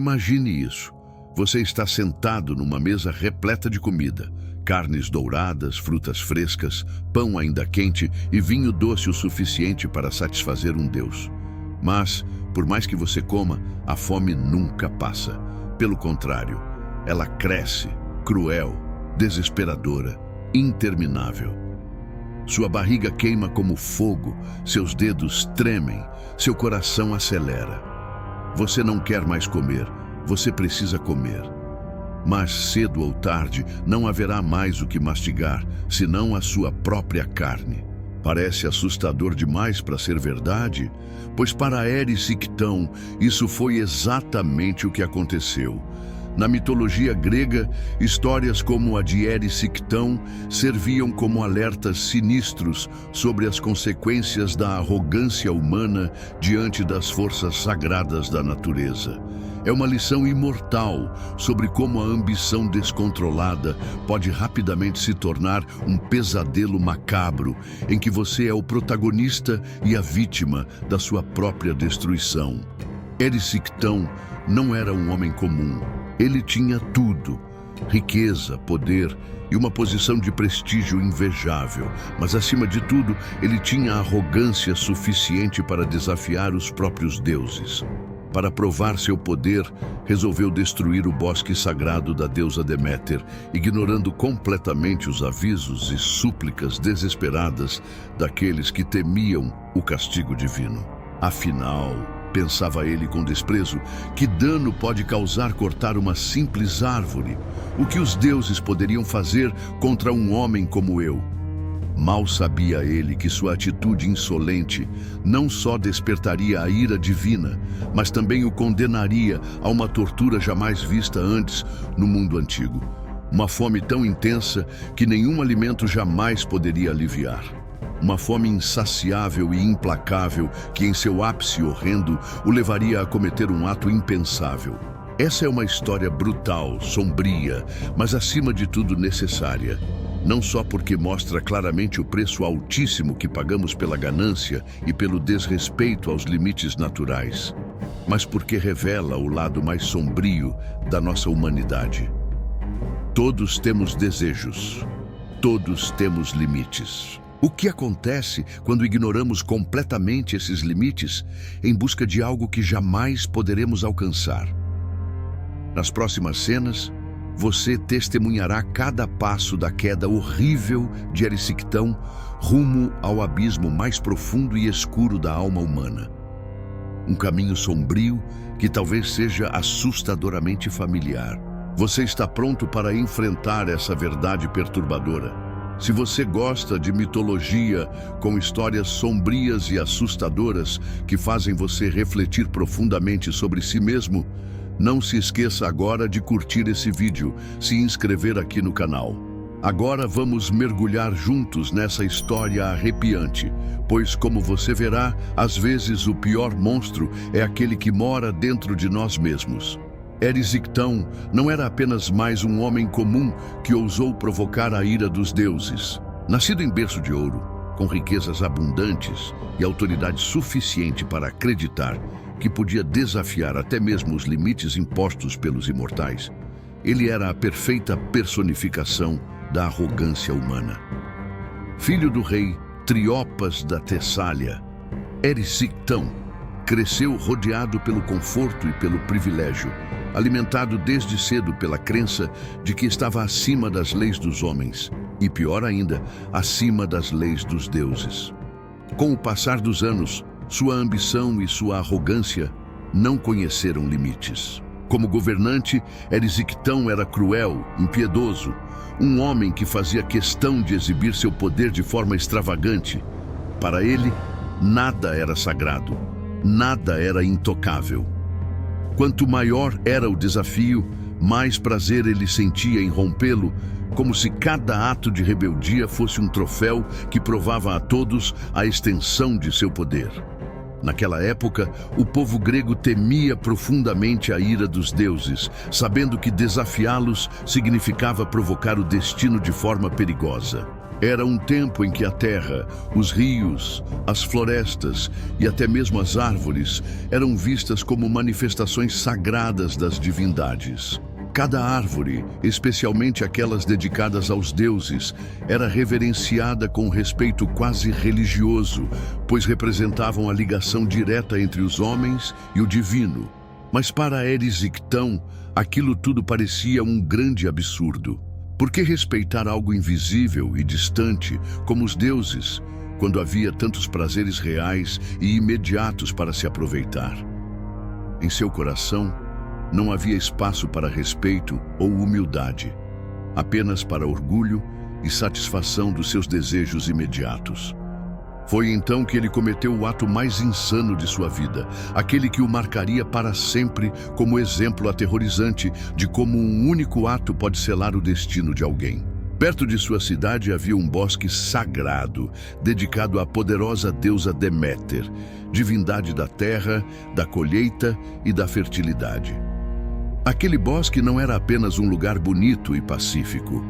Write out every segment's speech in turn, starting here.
imagine isso. Você está sentado numa mesa repleta de comida, carnes douradas, frutas frescas, pão ainda quente e vinho doce o suficiente para satisfazer um Deus. Mas, por mais que você coma, a fome nunca passa. Pelo contrário, ela cresce, cruel, desesperadora, interminável. Sua barriga queima como fogo, seus dedos tremem, seu coração acelera. Você não quer mais comer, você precisa comer. Mas cedo ou tarde não haverá mais o que mastigar, senão a sua própria carne. Parece assustador demais para ser verdade, pois para Erisictão isso foi exatamente o que aconteceu. Na mitologia grega, histórias como a de Erisictão serviam como alertas sinistros sobre as consequências da arrogância humana diante das forças sagradas da natureza. É uma lição imortal sobre como a ambição descontrolada pode rapidamente se tornar um pesadelo macabro, em que você é o protagonista e a vítima da sua própria destruição. Erisictão não era um homem comum. Ele tinha tudo: riqueza, poder e uma posição de prestígio invejável. Mas, acima de tudo, ele tinha arrogância suficiente para desafiar os próprios deuses. Para provar seu poder, resolveu destruir o bosque sagrado da deusa Deméter, ignorando completamente os avisos e súplicas desesperadas daqueles que temiam o castigo divino. Afinal, pensava ele com desprezo, que dano pode causar cortar uma simples árvore? O que os deuses poderiam fazer contra um homem como eu? Mal sabia ele que sua atitude insolente não só despertaria a ira divina, mas também o condenaria a uma tortura jamais vista antes no mundo antigo. Uma fome tão intensa que nenhum alimento jamais poderia aliviar. Uma fome insaciável e implacável que, em seu ápice horrendo, o levaria a cometer um ato impensável. Essa é uma história brutal, sombria, mas acima de tudo necessária. Não só porque mostra claramente o preço altíssimo que pagamos pela ganância e pelo desrespeito aos limites naturais, mas porque revela o lado mais sombrio da nossa humanidade. Todos temos desejos, todos temos limites. O que acontece quando ignoramos completamente esses limites em busca de algo que jamais poderemos alcançar? Nas próximas cenas, você testemunhará cada passo da queda horrível de Erisictão rumo ao abismo mais profundo e escuro da alma humana. Um caminho sombrio que talvez seja assustadoramente familiar. Você está pronto para enfrentar essa verdade perturbadora? Se você gosta de mitologia com histórias sombrias e assustadoras que fazem você refletir profundamente sobre si mesmo, não se esqueça agora de curtir esse vídeo, se inscrever aqui no canal. Agora vamos mergulhar juntos nessa história arrepiante, pois, como você verá, às vezes o pior monstro é aquele que mora dentro de nós mesmos. Erisictão não era apenas mais um homem comum que ousou provocar a ira dos deuses. Nascido em berço de ouro, com riquezas abundantes e autoridade suficiente para acreditar que podia desafiar até mesmo os limites impostos pelos imortais, ele era a perfeita personificação da arrogância humana. Filho do rei Triopas da Tessália, Erisictão cresceu rodeado pelo conforto e pelo privilégio, alimentado desde cedo pela crença de que estava acima das leis dos homens e, pior ainda, acima das leis dos deuses. Com o passar dos anos, sua ambição e sua arrogância não conheceram limites. Como governante, Erisictão era cruel, impiedoso, um homem que fazia questão de exibir seu poder de forma extravagante. Para ele, nada era sagrado, nada era intocável. Quanto maior era o desafio, mais prazer ele sentia em rompê-lo, como se cada ato de rebeldia fosse um troféu que provava a todos a extensão de seu poder. Naquela época, o povo grego temia profundamente a ira dos deuses, sabendo que desafiá-los significava provocar o destino de forma perigosa. Era um tempo em que a terra, os rios, as florestas e até mesmo as árvores eram vistas como manifestações sagradas das divindades. Cada árvore, especialmente aquelas dedicadas aos deuses, era reverenciada com respeito quase religioso, pois representavam a ligação direta entre os homens e o divino. Mas para Erisictão, aquilo tudo parecia um grande absurdo. Por que respeitar algo invisível e distante, como os deuses, quando havia tantos prazeres reais e imediatos para se aproveitar? Em seu coração, não havia espaço para respeito ou humildade, apenas para orgulho e satisfação dos seus desejos imediatos. Foi então que ele cometeu o ato mais insano de sua vida, aquele que o marcaria para sempre como exemplo aterrorizante de como um único ato pode selar o destino de alguém. Perto de sua cidade havia um bosque sagrado, dedicado à poderosa deusa Deméter, divindade da terra, da colheita e da fertilidade. Aquele bosque não era apenas um lugar bonito e pacífico,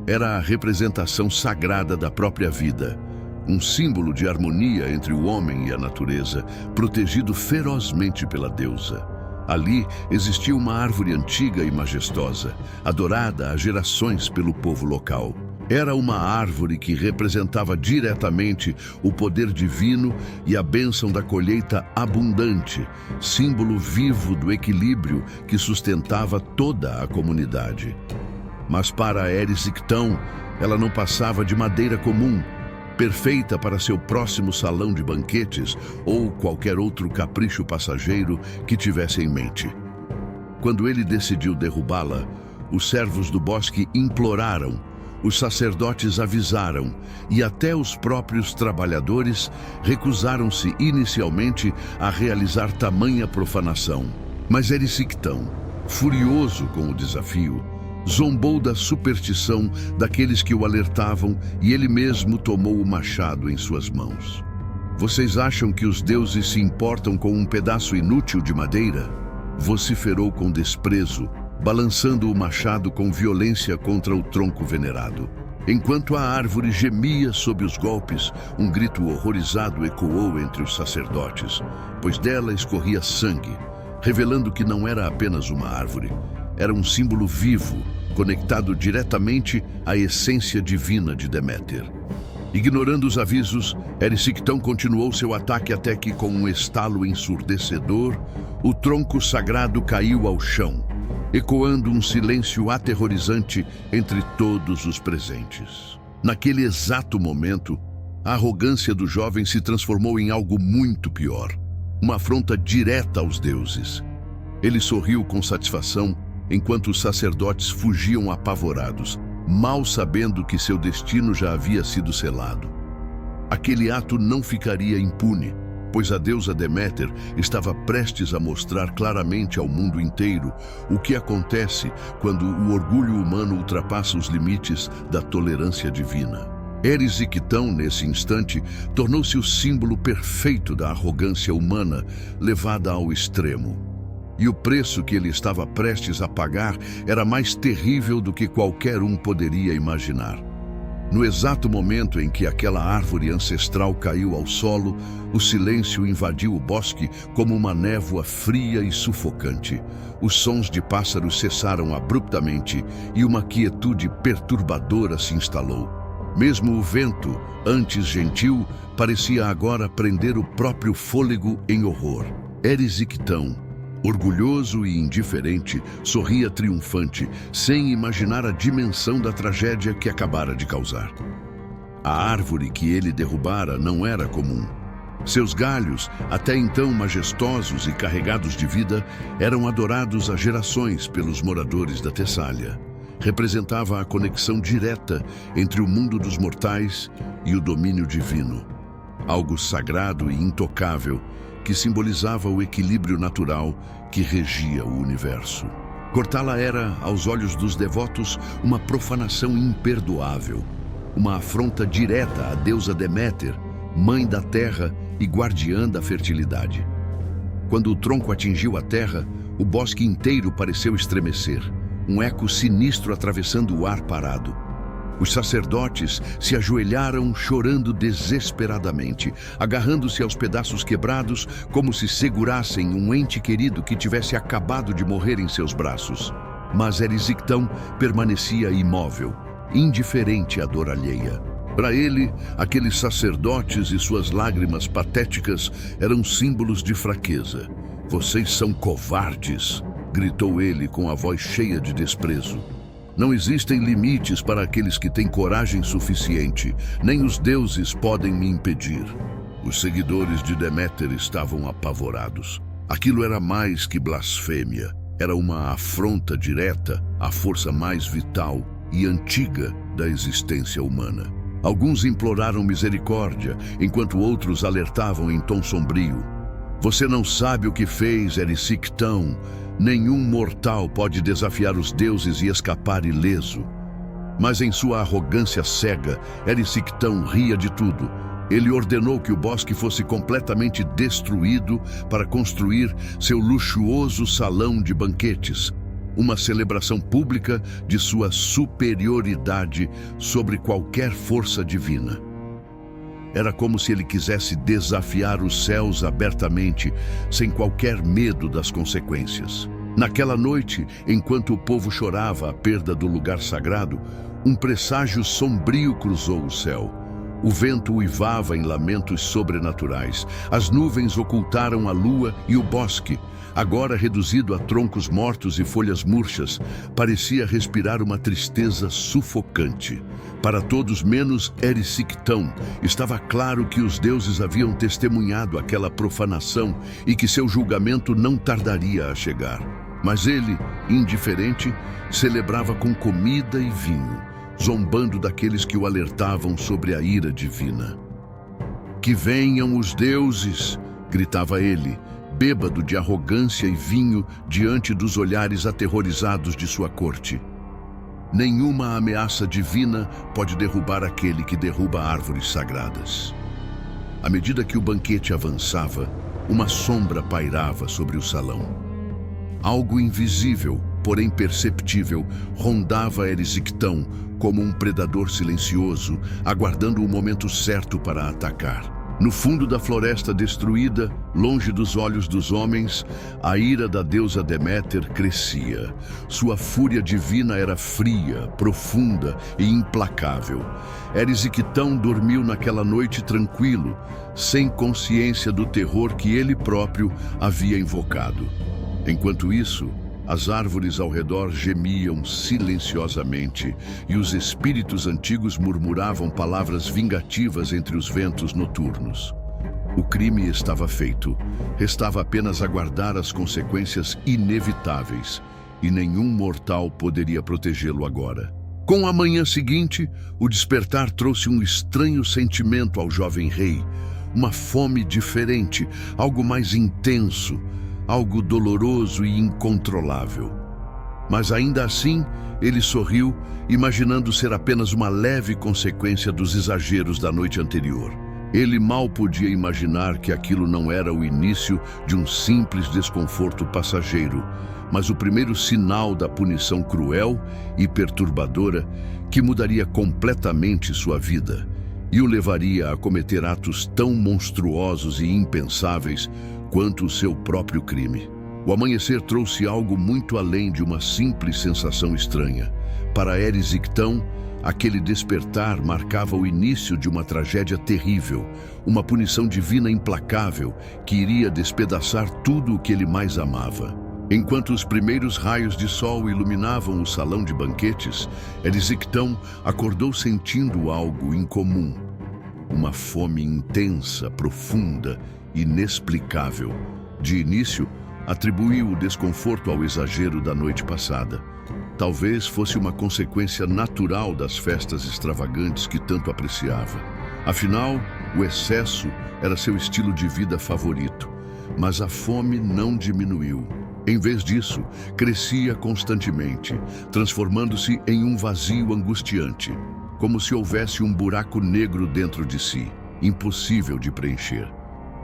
era a representação sagrada da própria vida. Um símbolo de harmonia entre o homem e a natureza, protegido ferozmente pela deusa. Ali existia uma árvore antiga e majestosa, adorada há gerações pelo povo local. Era uma árvore que representava diretamente o poder divino e a bênção da colheita abundante, símbolo vivo do equilíbrio que sustentava toda a comunidade. Mas para Erisictão, ela não passava de madeira comum, perfeita para seu próximo salão de banquetes ou qualquer outro capricho passageiro que tivesse em mente. Quando ele decidiu derrubá-la, os servos do bosque imploraram, os sacerdotes avisaram e até os próprios trabalhadores recusaram-se inicialmente a realizar tamanha profanação. Mas Erisictão, furioso com o desafio, zombou da superstição daqueles que o alertavam e ele mesmo tomou o machado em suas mãos. Vocês acham que os deuses se importam com um pedaço inútil de madeira? Vociferou com desprezo, balançando o machado com violência contra o tronco venerado. Enquanto a árvore gemia sob os golpes, um grito horrorizado ecoou entre os sacerdotes, pois dela escorria sangue, revelando que não era apenas uma árvore, era um símbolo vivo, conectado diretamente à essência divina de Deméter. Ignorando os avisos, Erisictão continuou seu ataque até que, com um estalo ensurdecedor, o tronco sagrado caiu ao chão, ecoando um silêncio aterrorizante entre todos os presentes. Naquele exato momento, a arrogância do jovem se transformou em algo muito pior, uma afronta direta aos deuses. Ele sorriu com satisfação enquanto os sacerdotes fugiam apavorados, mal sabendo que seu destino já havia sido selado. Aquele ato não ficaria impune, pois a deusa Deméter estava prestes a mostrar claramente ao mundo inteiro o que acontece quando o orgulho humano ultrapassa os limites da tolerância divina. Erisictão, nesse instante, tornou-se o símbolo perfeito da arrogância humana levada ao extremo. E o preço que ele estava prestes a pagar era mais terrível do que qualquer um poderia imaginar. No exato momento em que aquela árvore ancestral caiu ao solo, o silêncio invadiu o bosque como uma névoa fria e sufocante. Os sons de pássaros cessaram abruptamente e uma quietude perturbadora se instalou. Mesmo o vento, antes gentil, parecia agora prender o próprio fôlego em horror. Erisictão, orgulhoso e indiferente, sorria triunfante, sem imaginar a dimensão da tragédia que acabara de causar. A árvore que ele derrubara não era comum. Seus galhos, até então majestosos e carregados de vida, eram adorados há gerações pelos moradores da Tessália. Representava a conexão direta entre o mundo dos mortais e o domínio divino. Algo sagrado e intocável, que simbolizava o equilíbrio natural que regia o universo. Cortá-la era, aos olhos dos devotos, uma profanação imperdoável, uma afronta direta à deusa Deméter, mãe da terra e guardiã da fertilidade. Quando o tronco atingiu a terra, o bosque inteiro pareceu estremecer, um eco sinistro atravessando o ar parado. Os sacerdotes se ajoelharam chorando desesperadamente, agarrando-se aos pedaços quebrados como se segurassem um ente querido que tivesse acabado de morrer em seus braços. Mas Erisictão permanecia imóvel, indiferente à dor alheia. Para ele, aqueles sacerdotes e suas lágrimas patéticas eram símbolos de fraqueza. "Vocês são covardes", gritou ele com a voz cheia de desprezo. "Não existem limites para aqueles que têm coragem suficiente, nem os deuses podem me impedir." Os seguidores de Deméter estavam apavorados. Aquilo era mais que blasfêmia. Era uma afronta direta à força mais vital e antiga da existência humana. Alguns imploraram misericórdia, enquanto outros alertavam em tom sombrio. "Você não sabe o que fez, Erisictão. Nenhum mortal pode desafiar os deuses e escapar ileso." Mas em sua arrogância cega, Erisictão ria de tudo. Ele ordenou que o bosque fosse completamente destruído para construir seu luxuoso salão de banquetes, uma celebração pública de sua superioridade sobre qualquer força divina. Era como se ele quisesse desafiar os céus abertamente, sem qualquer medo das consequências. Naquela noite, enquanto o povo chorava a perda do lugar sagrado, um presságio sombrio cruzou o céu. O vento uivava em lamentos sobrenaturais. As nuvens ocultaram a lua e o bosque, agora reduzido a troncos mortos e folhas murchas, parecia respirar uma tristeza sufocante. Para todos menos Erisictão, estava claro que os deuses haviam testemunhado aquela profanação e que seu julgamento não tardaria a chegar. Mas ele, indiferente, celebrava com comida e vinho, zombando daqueles que o alertavam sobre a ira divina. "Que venham os deuses!" gritava ele, bêbado de arrogância e vinho diante dos olhares aterrorizados de sua corte. Nenhuma ameaça divina pode derrubar aquele que derruba árvores sagradas. À medida que o banquete avançava, uma sombra pairava sobre o salão. Algo invisível, porém perceptível, rondava Erisictão como um predador silencioso, aguardando o momento certo para atacar. No fundo da floresta destruída, longe dos olhos dos homens, a ira da deusa Deméter crescia. Sua fúria divina era fria, profunda e implacável. Erisictão dormiu naquela noite tranquilo, sem consciência do terror que ele próprio havia invocado. Enquanto isso, as árvores ao redor gemiam silenciosamente e os espíritos antigos murmuravam palavras vingativas entre os ventos noturnos. O crime estava feito. Restava apenas aguardar as consequências inevitáveis, e nenhum mortal poderia protegê-lo agora. Com a manhã seguinte, o despertar trouxe um estranho sentimento ao jovem rei, uma fome diferente, algo mais intenso, algo doloroso e incontrolável. Mas ainda assim, ele sorriu, imaginando ser apenas uma leve consequência dos exageros da noite anterior. Ele mal podia imaginar que aquilo não era o início de um simples desconforto passageiro, mas o primeiro sinal da punição cruel e perturbadora que mudaria completamente sua vida e o levaria a cometer atos tão monstruosos e impensáveis quanto o seu próprio crime. O amanhecer trouxe algo muito além de uma simples sensação estranha. Para Erisictão, aquele despertar marcava o início de uma tragédia terrível, uma punição divina implacável que iria despedaçar tudo o que ele mais amava. Enquanto os primeiros raios de sol iluminavam o salão de banquetes, Erisictão acordou sentindo algo incomum. Uma fome intensa, profunda, inexplicável. De início, atribuiu o desconforto ao exagero da noite passada. Talvez fosse uma consequência natural das festas extravagantes que tanto apreciava. Afinal, o excesso era seu estilo de vida favorito. Mas a fome não diminuiu. Em vez disso, crescia constantemente, transformando-se em um vazio angustiante, como se houvesse um buraco negro dentro de si, impossível de preencher.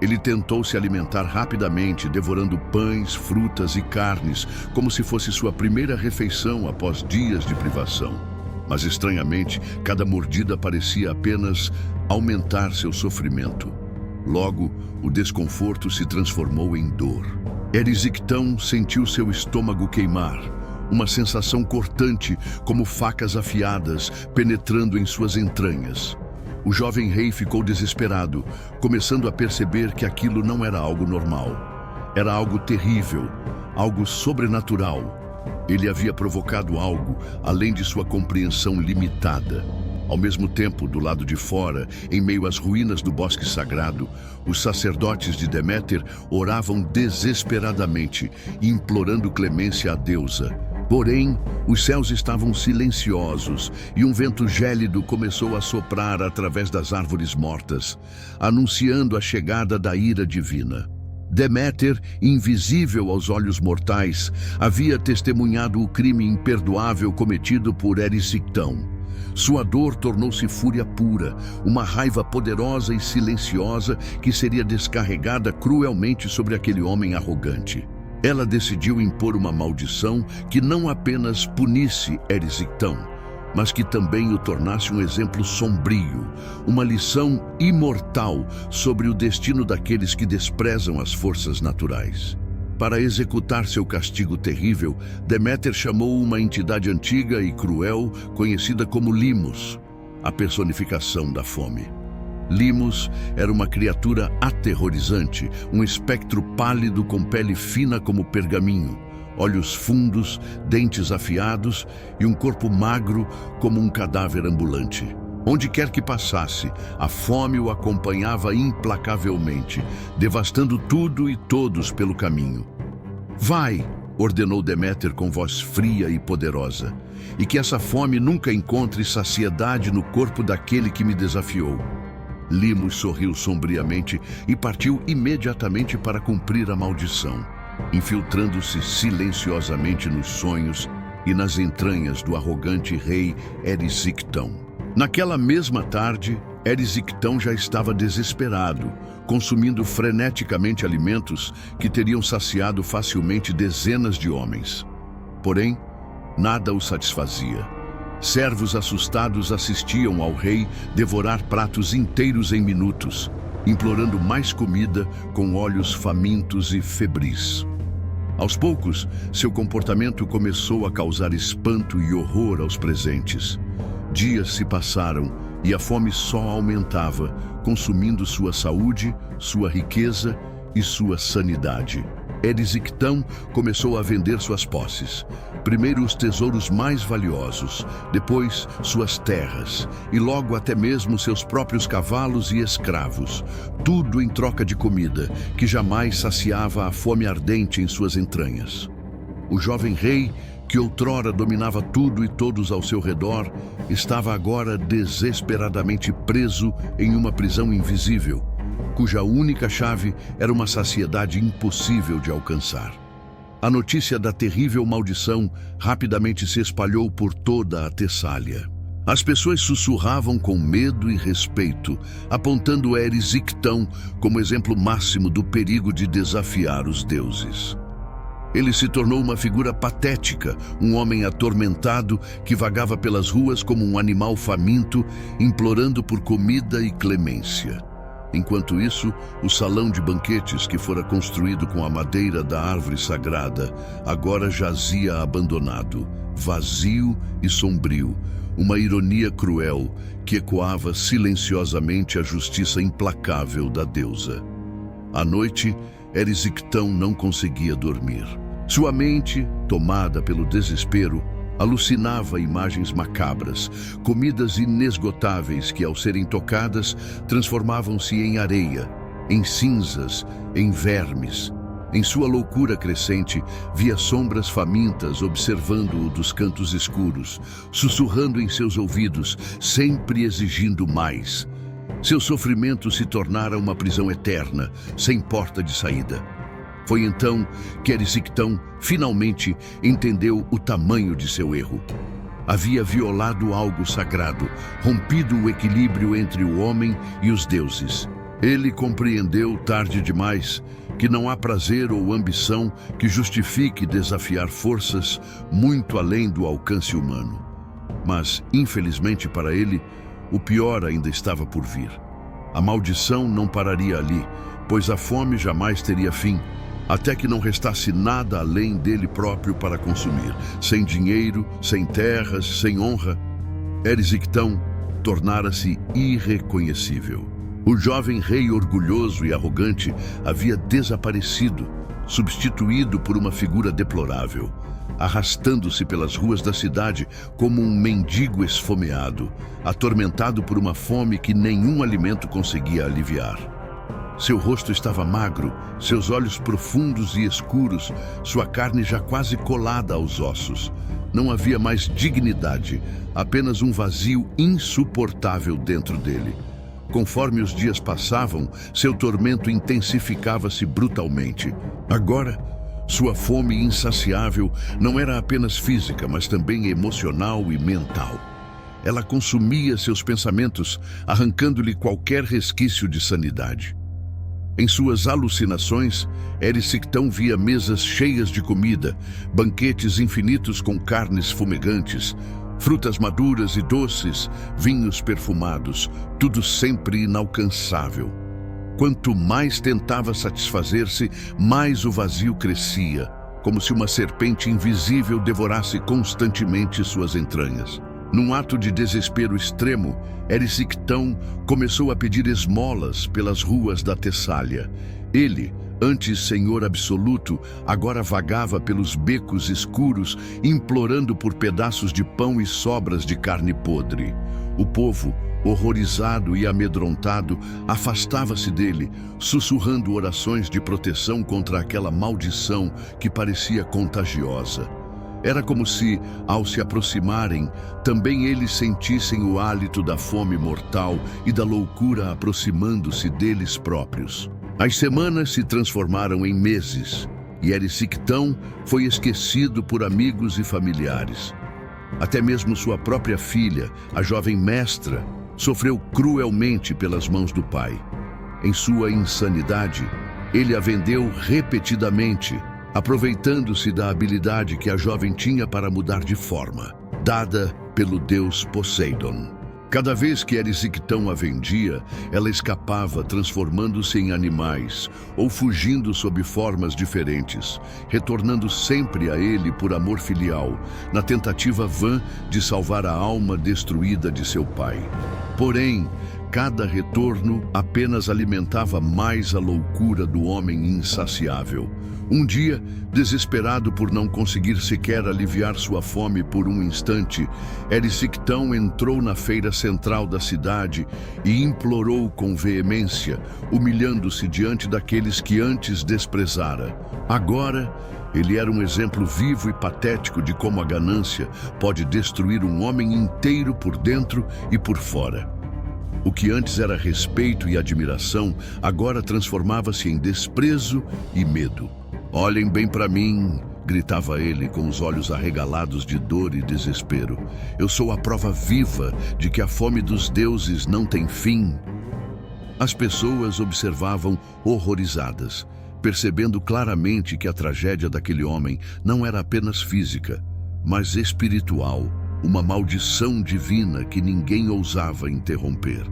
Ele tentou se alimentar rapidamente, devorando pães, frutas e carnes, como se fosse sua primeira refeição após dias de privação. Mas estranhamente, cada mordida parecia apenas aumentar seu sofrimento. Logo, o desconforto se transformou em dor. Erisictão sentiu seu estômago queimar, uma sensação cortante como facas afiadas penetrando em suas entranhas. O jovem rei ficou desesperado, começando a perceber que aquilo não era algo normal. Era algo terrível, algo sobrenatural. Ele havia provocado algo além de sua compreensão limitada. Ao mesmo tempo, do lado de fora, em meio às ruínas do bosque sagrado, os sacerdotes de Deméter oravam desesperadamente, implorando clemência à deusa. Porém, os céus estavam silenciosos e um vento gélido começou a soprar através das árvores mortas, anunciando a chegada da ira divina. Deméter, invisível aos olhos mortais, havia testemunhado o crime imperdoável cometido por Erisictão. Sua dor tornou-se fúria pura, uma raiva poderosa e silenciosa que seria descarregada cruelmente sobre aquele homem arrogante. Ela decidiu impor uma maldição que não apenas punisse Erisictão, mas que também o tornasse um exemplo sombrio, uma lição imortal sobre o destino daqueles que desprezam as forças naturais. Para executar seu castigo terrível, Deméter chamou uma entidade antiga e cruel conhecida como Limos, a personificação da fome. Limos era uma criatura aterrorizante, um espectro pálido com pele fina como pergaminho, olhos fundos, dentes afiados e um corpo magro como um cadáver ambulante. Onde quer que passasse, a fome o acompanhava implacavelmente, devastando tudo e todos pelo caminho. "Vai!", ordenou Deméter com voz fria e poderosa, "e que essa fome nunca encontre saciedade no corpo daquele que me desafiou." Limos sorriu sombriamente e partiu imediatamente para cumprir a maldição, infiltrando-se silenciosamente nos sonhos e nas entranhas do arrogante rei Erisictão. Naquela mesma tarde, Erisictão já estava desesperado, consumindo freneticamente alimentos que teriam saciado facilmente dezenas de homens. Porém, nada o satisfazia. Servos assustados assistiam ao rei devorar pratos inteiros em minutos, implorando mais comida com olhos famintos e febris. Aos poucos, seu comportamento começou a causar espanto e horror aos presentes. Dias se passaram e a fome só aumentava, consumindo sua saúde, sua riqueza e sua sanidade. Erisictão começou a vender suas posses. Primeiro os tesouros mais valiosos, depois suas terras e logo até mesmo seus próprios cavalos e escravos. Tudo em troca de comida, que jamais saciava a fome ardente em suas entranhas. O jovem rei, que outrora dominava tudo e todos ao seu redor, estava agora desesperadamente preso em uma prisão invisível, cuja única chave era uma saciedade impossível de alcançar. A notícia da terrível maldição rapidamente se espalhou por toda a Tessália. As pessoas sussurravam com medo e respeito, apontando Erisictão como exemplo máximo do perigo de desafiar os deuses. Ele se tornou uma figura patética, um homem atormentado que vagava pelas ruas como um animal faminto, implorando por comida e clemência. Enquanto isso, o salão de banquetes que fora construído com a madeira da árvore sagrada agora jazia abandonado, vazio e sombrio, uma ironia cruel que ecoava silenciosamente a justiça implacável da deusa. À noite, Erisictão não conseguia dormir. Sua mente, tomada pelo desespero, alucinava imagens macabras, comidas inesgotáveis que, ao serem tocadas, transformavam-se em areia, em cinzas, em vermes. Em sua loucura crescente, via sombras famintas observando-o dos cantos escuros, sussurrando em seus ouvidos, sempre exigindo mais. Seu sofrimento se tornara uma prisão eterna, sem porta de saída. Foi então que Erisictão finalmente entendeu o tamanho de seu erro. Havia violado algo sagrado, rompido o equilíbrio entre o homem e os deuses. Ele compreendeu, tarde demais, que não há prazer ou ambição que justifique desafiar forças muito além do alcance humano. Mas, infelizmente para ele, o pior ainda estava por vir. A maldição não pararia ali, pois a fome jamais teria fim, até que não restasse nada além dele próprio para consumir. Sem dinheiro, sem terras, sem honra, Erisictão tornara-se irreconhecível. O jovem rei orgulhoso e arrogante havia desaparecido, substituído por uma figura deplorável, arrastando-se pelas ruas da cidade como um mendigo esfomeado, atormentado por uma fome que nenhum alimento conseguia aliviar. Seu rosto estava magro, seus olhos profundos e escuros, sua carne já quase colada aos ossos. Não havia mais dignidade, apenas um vazio insuportável dentro dele. Conforme os dias passavam, seu tormento intensificava-se brutalmente. Agora, sua fome insaciável não era apenas física, mas também emocional e mental. Ela consumia seus pensamentos, arrancando-lhe qualquer resquício de sanidade. Em suas alucinações, Erisictão via mesas cheias de comida, banquetes infinitos com carnes fumegantes, frutas maduras e doces, vinhos perfumados, tudo sempre inalcançável. Quanto mais tentava satisfazer-se, mais o vazio crescia, como se uma serpente invisível devorasse constantemente suas entranhas. Num ato de desespero extremo, Erisictão começou a pedir esmolas pelas ruas da Tessália. Ele, antes senhor absoluto, agora vagava pelos becos escuros, implorando por pedaços de pão e sobras de carne podre. O povo, horrorizado e amedrontado, afastava-se dele, sussurrando orações de proteção contra aquela maldição que parecia contagiosa. Era como se, ao se aproximarem, também eles sentissem o hálito da fome mortal e da loucura aproximando-se deles próprios. As semanas se transformaram em meses, e Erisictão foi esquecido por amigos e familiares. Até mesmo sua própria filha, a jovem mestra, sofreu cruelmente pelas mãos do pai. Em sua insanidade, ele a vendeu repetidamente, aproveitando-se da habilidade que a jovem tinha para mudar de forma, dada pelo deus Poseidon. Cada vez que Erisictão a vendia, ela escapava, transformando-se em animais ou fugindo sob formas diferentes, retornando sempre a ele por amor filial, na tentativa vã de salvar a alma destruída de seu pai. Porém, cada retorno apenas alimentava mais a loucura do homem insaciável. Um dia, desesperado por não conseguir sequer aliviar sua fome por um instante, Erisictão entrou na feira central da cidade e implorou com veemência, humilhando-se diante daqueles que antes desprezara. Agora, ele era um exemplo vivo e patético de como a ganância pode destruir um homem inteiro por dentro e por fora. O que antes era respeito e admiração, agora transformava-se em desprezo e medo. "Olhem bem para mim", gritava ele com os olhos arregalados de dor e desespero. "Eu sou a prova viva de que a fome dos deuses não tem fim." As pessoas observavam horrorizadas, percebendo claramente que a tragédia daquele homem não era apenas física, mas espiritual, uma maldição divina que ninguém ousava interromper.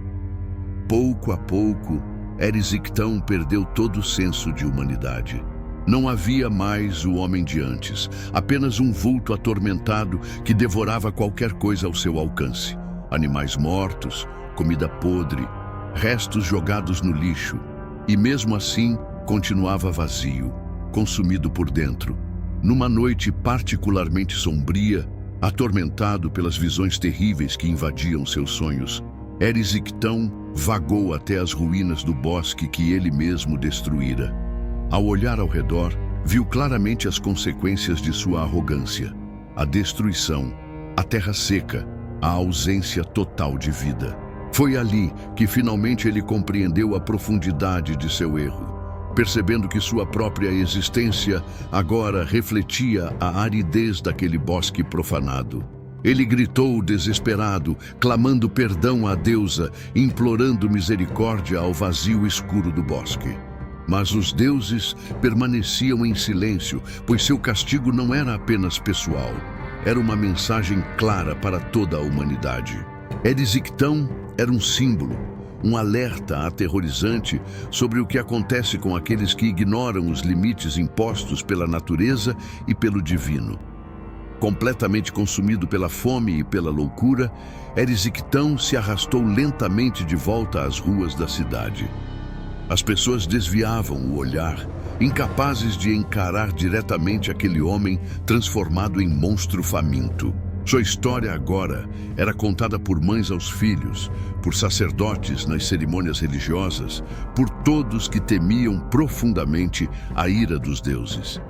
Pouco a pouco, Erisictão perdeu todo o senso de humanidade. Não havia mais o homem de antes, apenas um vulto atormentado que devorava qualquer coisa ao seu alcance. Animais mortos, comida podre, restos jogados no lixo. E mesmo assim, continuava vazio, consumido por dentro. Numa noite particularmente sombria, atormentado pelas visões terríveis que invadiam seus sonhos, Erisictão vagou até as ruínas do bosque que ele mesmo destruíra. Ao olhar ao redor, viu claramente as consequências de sua arrogância: a destruição, a terra seca, a ausência total de vida. Foi ali que finalmente ele compreendeu a profundidade de seu erro, percebendo que sua própria existência agora refletia a aridez daquele bosque profanado. Ele gritou desesperado, clamando perdão à deusa, implorando misericórdia ao vazio escuro do bosque. Mas os deuses permaneciam em silêncio, pois seu castigo não era apenas pessoal. era uma mensagem clara para toda a humanidade. Erisictão era um símbolo, um alerta aterrorizante sobre o que acontece com aqueles que ignoram os limites impostos pela natureza e pelo divino. Completamente consumido pela fome e pela loucura, Erisictão se arrastou lentamente de volta às ruas da cidade. As pessoas desviavam o olhar, incapazes de encarar diretamente aquele homem transformado em monstro faminto. Sua história agora era contada por mães aos filhos, por sacerdotes nas cerimônias religiosas, por todos que temiam profundamente a ira dos deuses.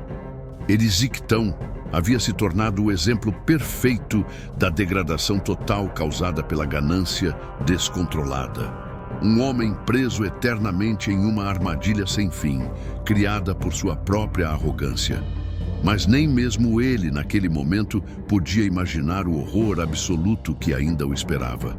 Erisictão havia se tornado o exemplo perfeito da degradação total causada pela ganância descontrolada. Um homem preso eternamente em uma armadilha sem fim, criada por sua própria arrogância. Mas nem mesmo ele, naquele momento, podia imaginar o horror absoluto que ainda o esperava.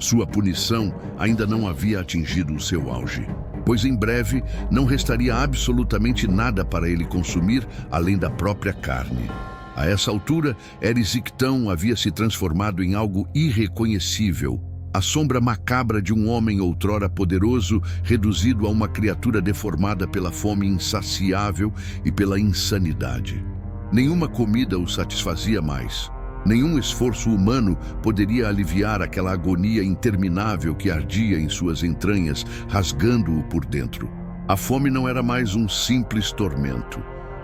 Sua punição ainda não havia atingido o seu auge, pois em breve não restaria absolutamente nada para ele consumir além da própria carne. A essa altura, Erisictão havia se transformado em algo irreconhecível, a sombra macabra de um homem outrora poderoso, reduzido a uma criatura deformada pela fome insaciável e pela insanidade. Nenhuma comida o satisfazia mais. Nenhum esforço humano poderia aliviar aquela agonia interminável que ardia em suas entranhas, rasgando-o por dentro. A fome não era mais um simples tormento.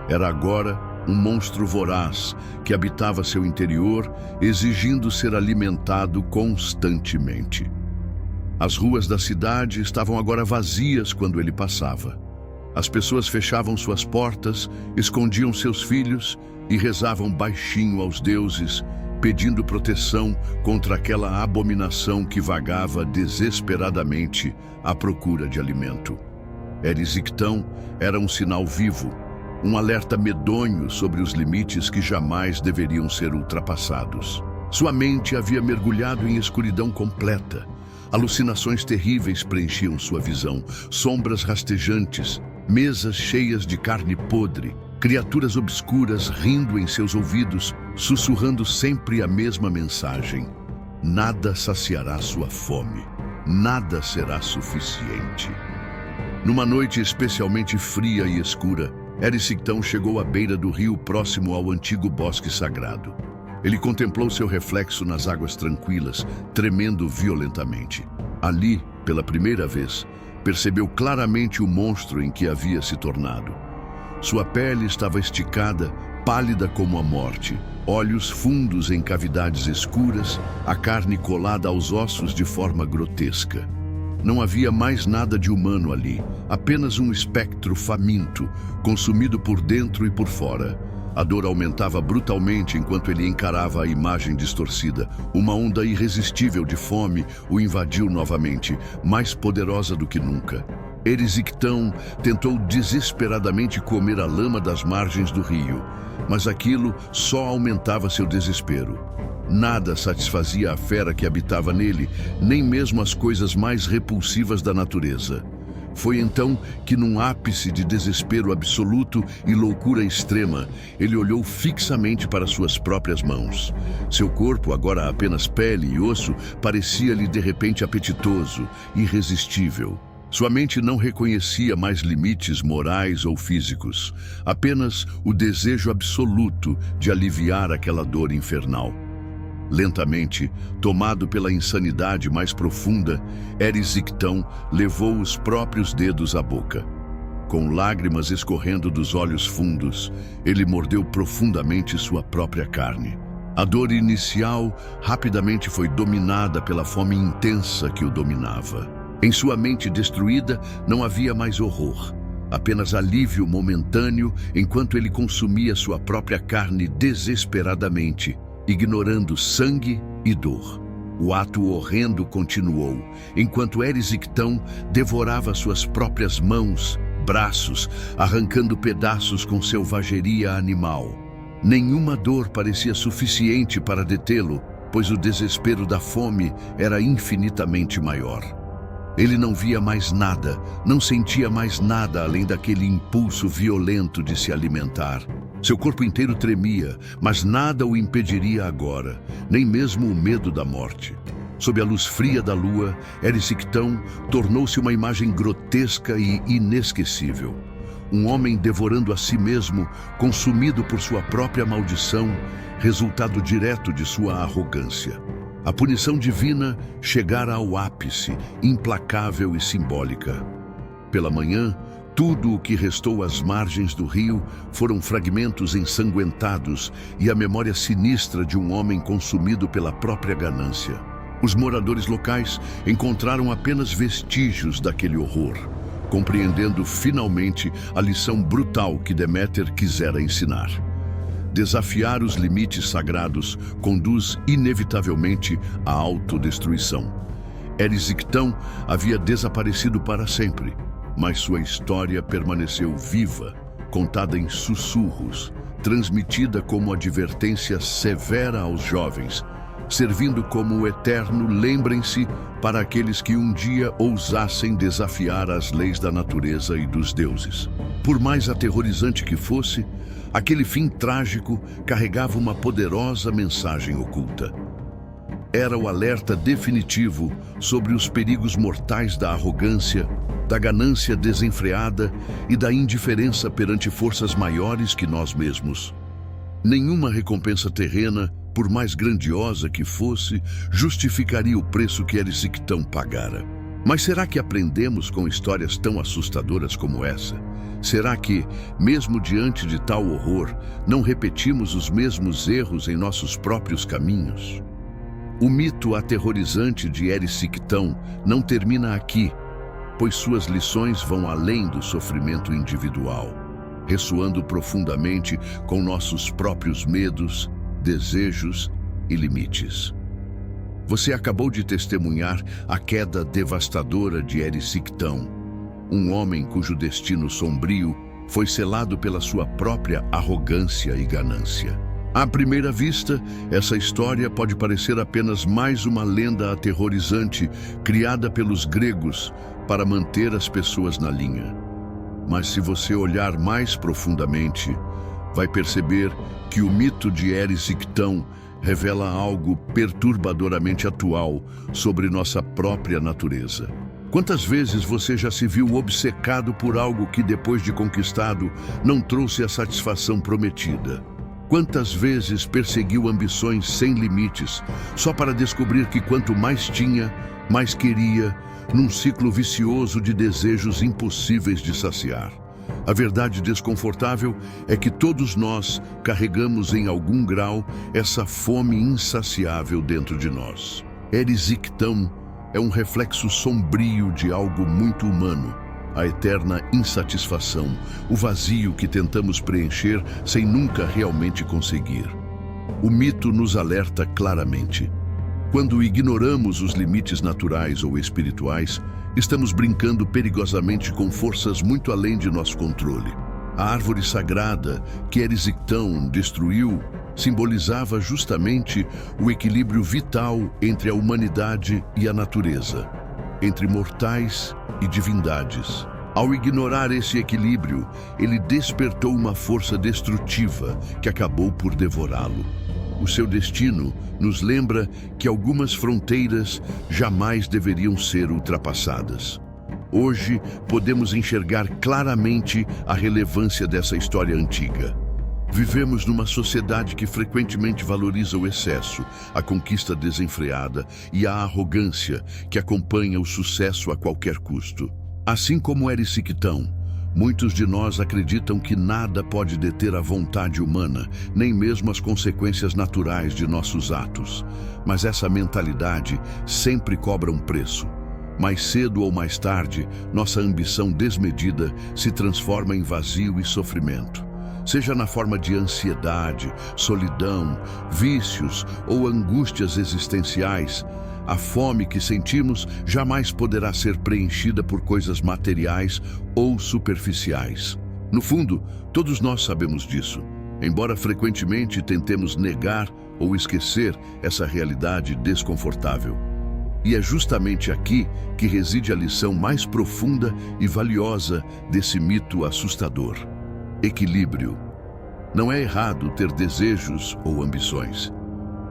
Era agora um monstro voraz que habitava seu interior, exigindo ser alimentado constantemente. As ruas da cidade estavam agora vazias quando ele passava. As pessoas fechavam suas portas, escondiam seus filhos e rezavam baixinho aos deuses, pedindo proteção contra aquela abominação que vagava desesperadamente à procura de alimento. Erisictão era um sinal vivo, um alerta medonho sobre os limites que jamais deveriam ser ultrapassados. Sua mente havia mergulhado em escuridão completa. Alucinações terríveis preenchiam sua visão, sombras rastejantes, mesas cheias de carne podre, criaturas obscuras rindo em seus ouvidos, sussurrando sempre a mesma mensagem: nada saciará sua fome, nada será suficiente. Numa noite especialmente fria e escura, Erisictão chegou à beira do rio próximo ao antigo bosque sagrado. Ele contemplou seu reflexo nas águas tranquilas, tremendo violentamente. Ali, pela primeira vez, percebeu claramente o monstro em que havia se tornado. Sua pele estava esticada, pálida como a morte, olhos fundos em cavidades escuras, a carne colada aos ossos de forma grotesca. Não havia mais nada de humano ali, apenas um espectro faminto, consumido por dentro e por fora. A dor aumentava brutalmente enquanto ele encarava a imagem distorcida. Uma onda irresistível de fome o invadiu novamente, mais poderosa do que nunca. Erisictão tentou desesperadamente comer a lama das margens do rio, mas aquilo só aumentava seu desespero. Nada satisfazia a fera que habitava nele, nem mesmo as coisas mais repulsivas da natureza. Foi então que, num ápice de desespero absoluto e loucura extrema, ele olhou fixamente para suas próprias mãos. Seu corpo, agora apenas pele e osso, parecia-lhe de repente apetitoso, irresistível. Sua mente não reconhecia mais limites morais ou físicos, apenas o desejo absoluto de aliviar aquela dor infernal. Lentamente, tomado pela insanidade mais profunda, Erisictão levou os próprios dedos à boca. Com lágrimas escorrendo dos olhos fundos, ele mordeu profundamente sua própria carne. A dor inicial rapidamente foi dominada pela fome intensa que o dominava. Em sua mente destruída não havia mais horror, apenas alívio momentâneo enquanto ele consumia sua própria carne desesperadamente, ignorando sangue e dor. O ato horrendo continuou, enquanto Erisictão devorava suas próprias mãos, braços, arrancando pedaços com selvageria animal. Nenhuma dor parecia suficiente para detê-lo, pois o desespero da fome era infinitamente maior. Ele não via mais nada, não sentia mais nada além daquele impulso violento de se alimentar. Seu corpo inteiro tremia, mas nada o impediria agora, nem mesmo o medo da morte. Sob a luz fria da lua, Erisictão tornou-se uma imagem grotesca e inesquecível. Um homem devorando a si mesmo, consumido por sua própria maldição, resultado direto de sua arrogância. A punição divina chegara ao ápice, implacável e simbólica. Pela manhã, tudo o que restou às margens do rio foram fragmentos ensanguentados e a memória sinistra de um homem consumido pela própria ganância. Os moradores locais encontraram apenas vestígios daquele horror, compreendendo finalmente a lição brutal que Deméter quisera ensinar. Desafiar os limites sagrados conduz inevitavelmente à autodestruição. Erisictão havia desaparecido para sempre, mas sua história permaneceu viva, contada em sussurros, transmitida como advertência severa aos jovens, servindo como o eterno lembrem-se para aqueles que um dia ousassem desafiar as leis da natureza e dos deuses. Por mais aterrorizante que fosse, aquele fim trágico carregava uma poderosa mensagem oculta. Era o alerta definitivo sobre os perigos mortais da arrogância, da ganância desenfreada e da indiferença perante forças maiores que nós mesmos. Nenhuma recompensa terrena, por mais grandiosa que fosse, justificaria o preço que Erisictão pagara. Mas será que aprendemos com histórias tão assustadoras como essa? Será que, mesmo diante de tal horror, não repetimos os mesmos erros em nossos próprios caminhos? O mito aterrorizante de Erisictão não termina aqui, pois suas lições vão além do sofrimento individual, ressoando profundamente com nossos próprios medos, desejos e limites. Você acabou de testemunhar a queda devastadora de Erisictão, um homem cujo destino sombrio foi selado pela sua própria arrogância e ganância. À primeira vista, essa história pode parecer apenas mais uma lenda aterrorizante criada pelos gregos para manter as pessoas na linha. Mas se você olhar mais profundamente, vai perceber que o mito de Erisictão revela algo perturbadoramente atual sobre nossa própria natureza. Quantas vezes você já se viu obcecado por algo que, depois de conquistado, não trouxe a satisfação prometida? Quantas vezes perseguiu ambições sem limites, só para descobrir que quanto mais tinha, mais queria, num ciclo vicioso de desejos impossíveis de saciar? A verdade desconfortável é que todos nós carregamos em algum grau essa fome insaciável dentro de nós. Erisictão é um reflexo sombrio de algo muito humano, a eterna insatisfação, o vazio que tentamos preencher sem nunca realmente conseguir. O mito nos alerta claramente. Quando ignoramos os limites naturais ou espirituais, estamos brincando perigosamente com forças muito além de nosso controle. A árvore sagrada que Erisictão destruiu simbolizava justamente o equilíbrio vital entre a humanidade e a natureza, entre mortais e divindades. Ao ignorar esse equilíbrio, ele despertou uma força destrutiva que acabou por devorá-lo. O seu destino nos lembra que algumas fronteiras jamais deveriam ser ultrapassadas. Hoje, podemos enxergar claramente a relevância dessa história antiga. Vivemos numa sociedade que frequentemente valoriza o excesso, a conquista desenfreada e a arrogância que acompanha o sucesso a qualquer custo. Assim como Erisictão, muitos de nós acreditam que nada pode deter a vontade humana, nem mesmo as consequências naturais de nossos atos. Mas essa mentalidade sempre cobra um preço. Mais cedo ou mais tarde, nossa ambição desmedida se transforma em vazio e sofrimento. Seja na forma de ansiedade, solidão, vícios ou angústias existenciais, a fome que sentimos jamais poderá ser preenchida por coisas materiais ou superficiais. No fundo, todos nós sabemos disso, embora frequentemente tentemos negar ou esquecer essa realidade desconfortável. E é justamente aqui que reside a lição mais profunda e valiosa desse mito assustador: equilíbrio. Não é errado ter desejos ou ambições.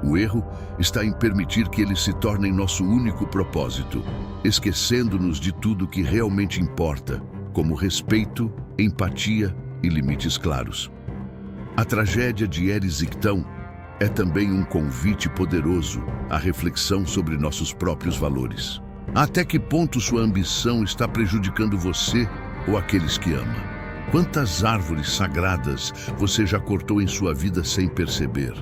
O erro está em permitir que eles se tornem nosso único propósito, esquecendo-nos de tudo que realmente importa, como respeito, empatia e limites claros. A tragédia de Erisictão é também um convite poderoso à reflexão sobre nossos próprios valores. Até que ponto sua ambição está prejudicando você ou aqueles que ama? Quantas árvores sagradas você já cortou em sua vida sem perceber?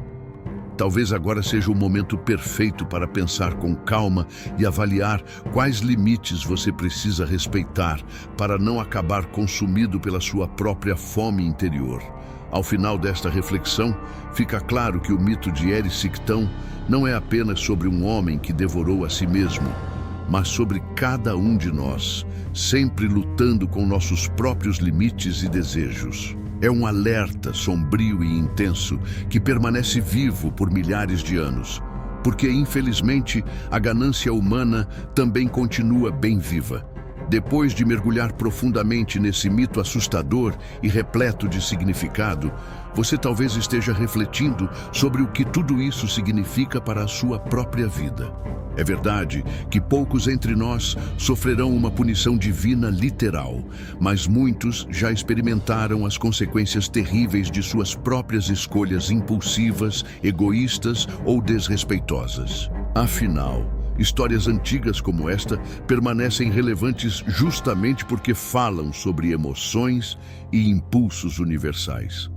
Talvez agora seja o momento perfeito para pensar com calma e avaliar quais limites você precisa respeitar para não acabar consumido pela sua própria fome interior. Ao final desta reflexão, fica claro que o mito de Erisictão não é apenas sobre um homem que devorou a si mesmo, mas sobre cada um de nós, sempre lutando com nossos próprios limites e desejos. É um alerta sombrio e intenso que permanece vivo por milhares de anos, porque, infelizmente, a ganância humana também continua bem viva. Depois de mergulhar profundamente nesse mito assustador e repleto de significado, você talvez esteja refletindo sobre o que tudo isso significa para a sua própria vida. É verdade que poucos entre nós sofrerão uma punição divina literal, mas muitos já experimentaram as consequências terríveis de suas próprias escolhas impulsivas, egoístas ou desrespeitosas. Afinal, histórias antigas como esta permanecem relevantes justamente porque falam sobre emoções e impulsos universais.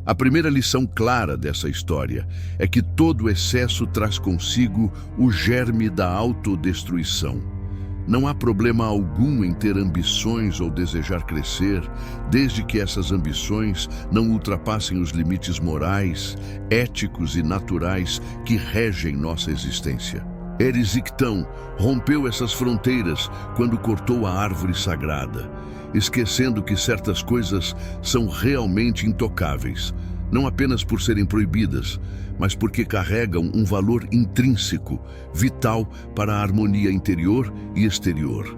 A primeira lição clara dessa história é que todo excesso traz consigo o germe da autodestruição. Não há problema algum em ter ambições ou desejar crescer, desde que essas ambições não ultrapassem os limites morais, éticos e naturais que regem nossa existência. Erisictão rompeu essas fronteiras quando cortou a árvore sagrada, esquecendo que certas coisas são realmente intocáveis, não apenas por serem proibidas, mas porque carregam um valor intrínseco, vital para a harmonia interior e exterior.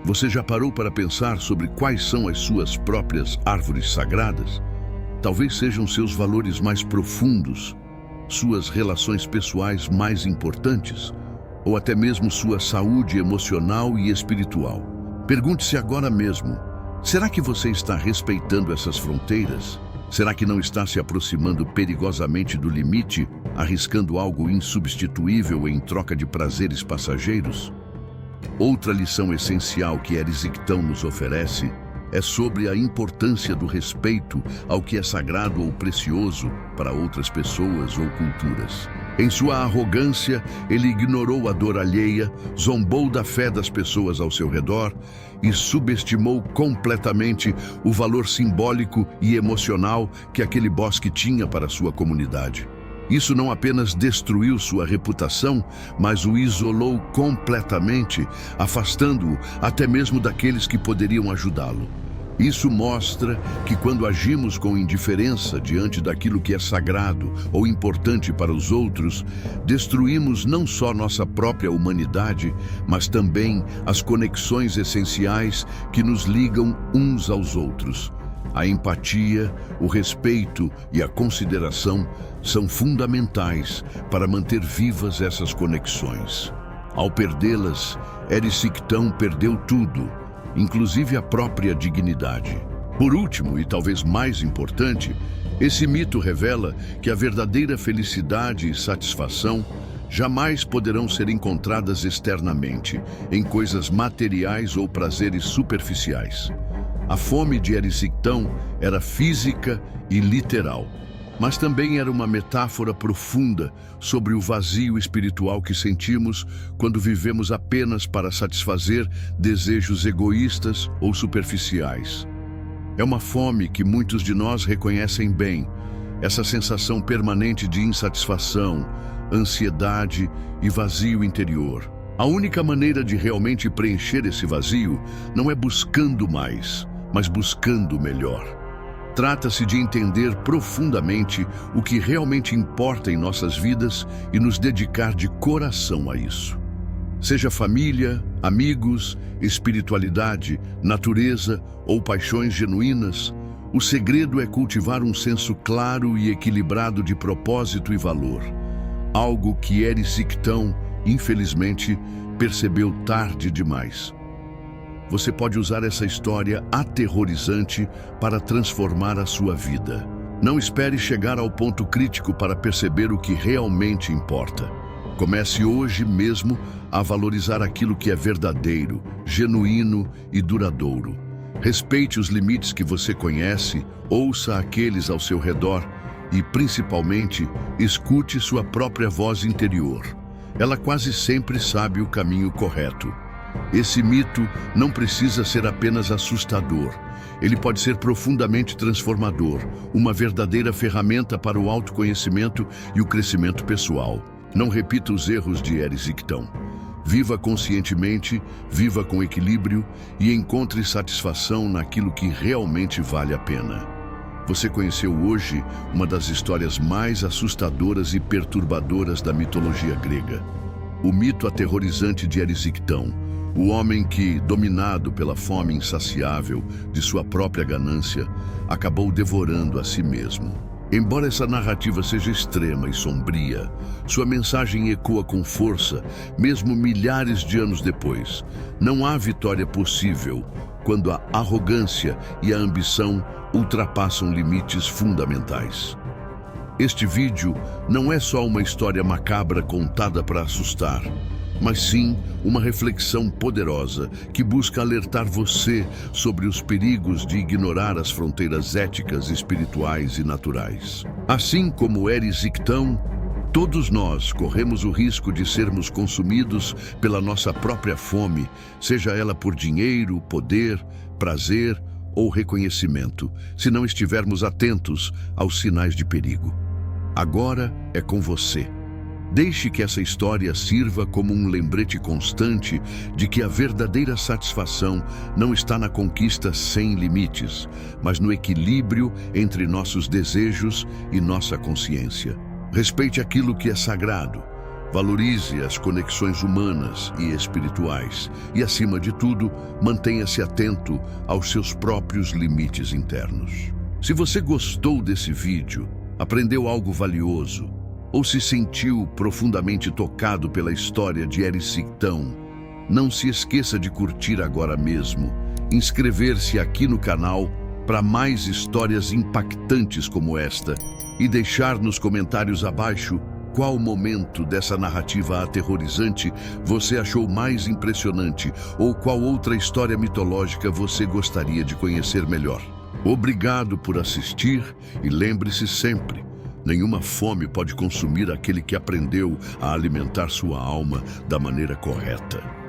Você já parou para pensar sobre quais são as suas próprias árvores sagradas? Talvez sejam seus valores mais profundos, suas relações pessoais mais importantes, ou até mesmo sua saúde emocional e espiritual. Pergunte-se agora mesmo: será que você está respeitando essas fronteiras? Será que não está se aproximando perigosamente do limite, arriscando algo insubstituível em troca de prazeres passageiros? Outra lição essencial que Erisictão nos oferece é sobre a importância do respeito ao que é sagrado ou precioso para outras pessoas ou culturas. Em sua arrogância, ele ignorou a dor alheia, zombou da fé das pessoas ao seu redor e subestimou completamente o valor simbólico e emocional que aquele bosque tinha para sua comunidade. Isso não apenas destruiu sua reputação, mas o isolou completamente, afastando-o até mesmo daqueles que poderiam ajudá-lo. Isso mostra que quando agimos com indiferença diante daquilo que é sagrado ou importante para os outros, destruímos não só nossa própria humanidade, mas também as conexões essenciais que nos ligam uns aos outros. A empatia, o respeito e a consideração são fundamentais para manter vivas essas conexões. Ao perdê-las, Erisictão perdeu tudo, inclusive a própria dignidade. Por último, e talvez mais importante, esse mito revela que a verdadeira felicidade e satisfação jamais poderão ser encontradas externamente, em coisas materiais ou prazeres superficiais. A fome de Erisictão era física e literal, mas também era uma metáfora profunda sobre o vazio espiritual que sentimos quando vivemos apenas para satisfazer desejos egoístas ou superficiais. É uma fome que muitos de nós reconhecem bem, essa sensação permanente de insatisfação, ansiedade e vazio interior. A única maneira de realmente preencher esse vazio não é buscando mais, mas buscando melhor. Trata-se de entender profundamente o que realmente importa em nossas vidas e nos dedicar de coração a isso. Seja família, amigos, espiritualidade, natureza ou paixões genuínas, O segredo é cultivar um senso claro e equilibrado de propósito e valor, algo que Erysichtão, infelizmente, percebeu tarde demais. Você pode usar essa história aterrorizante para transformar a sua vida. Não espere chegar ao ponto crítico para perceber o que realmente importa. Comece hoje mesmo a valorizar aquilo que é verdadeiro, genuíno e duradouro. Respeite os limites que você conhece, ouça aqueles ao seu redor e, principalmente, escute sua própria voz interior. Ela quase sempre sabe o caminho correto. Esse mito não precisa ser apenas assustador. Ele pode ser profundamente transformador, uma verdadeira ferramenta para o autoconhecimento e o crescimento pessoal. Não repita os erros de Erysichtão. Viva conscientemente, viva com equilíbrio e encontre satisfação naquilo que realmente vale a pena. Você conheceu hoje uma das histórias mais assustadoras e perturbadoras da mitologia grega. O mito aterrorizante de Erysichtão, o homem que, dominado pela fome insaciável de sua própria ganância, acabou devorando a si mesmo. Embora essa narrativa seja extrema e sombria, sua mensagem ecoa com força, mesmo milhares de anos depois. Não há vitória possível quando a arrogância e a ambição ultrapassam limites fundamentais. Este vídeo não é só uma história macabra contada para assustar, mas sim uma reflexão poderosa que busca alertar você sobre os perigos de ignorar as fronteiras éticas, espirituais e naturais. Assim como Erysichtão, todos nós corremos o risco de sermos consumidos pela nossa própria fome, seja ela por dinheiro, poder, prazer ou reconhecimento, se não estivermos atentos aos sinais de perigo. Agora é com você. Deixe que essa história sirva como um lembrete constante de que a verdadeira satisfação não está na conquista sem limites, mas no equilíbrio entre nossos desejos e nossa consciência. Respeite aquilo que é sagrado, valorize as conexões humanas e espirituais e, acima de tudo, mantenha-se atento aos seus próprios limites internos. Se você gostou desse vídeo, aprendeu algo valioso, ou se sentiu profundamente tocado pela história de Erysichtão, não se esqueça de curtir agora mesmo, inscrever-se aqui no canal para mais histórias impactantes como esta e deixar nos comentários abaixo qual momento dessa narrativa aterrorizante você achou mais impressionante ou qual outra história mitológica você gostaria de conhecer melhor. Obrigado por assistir e lembre-se sempre: nenhuma fome pode consumir aquele que aprendeu a alimentar sua alma da maneira correta.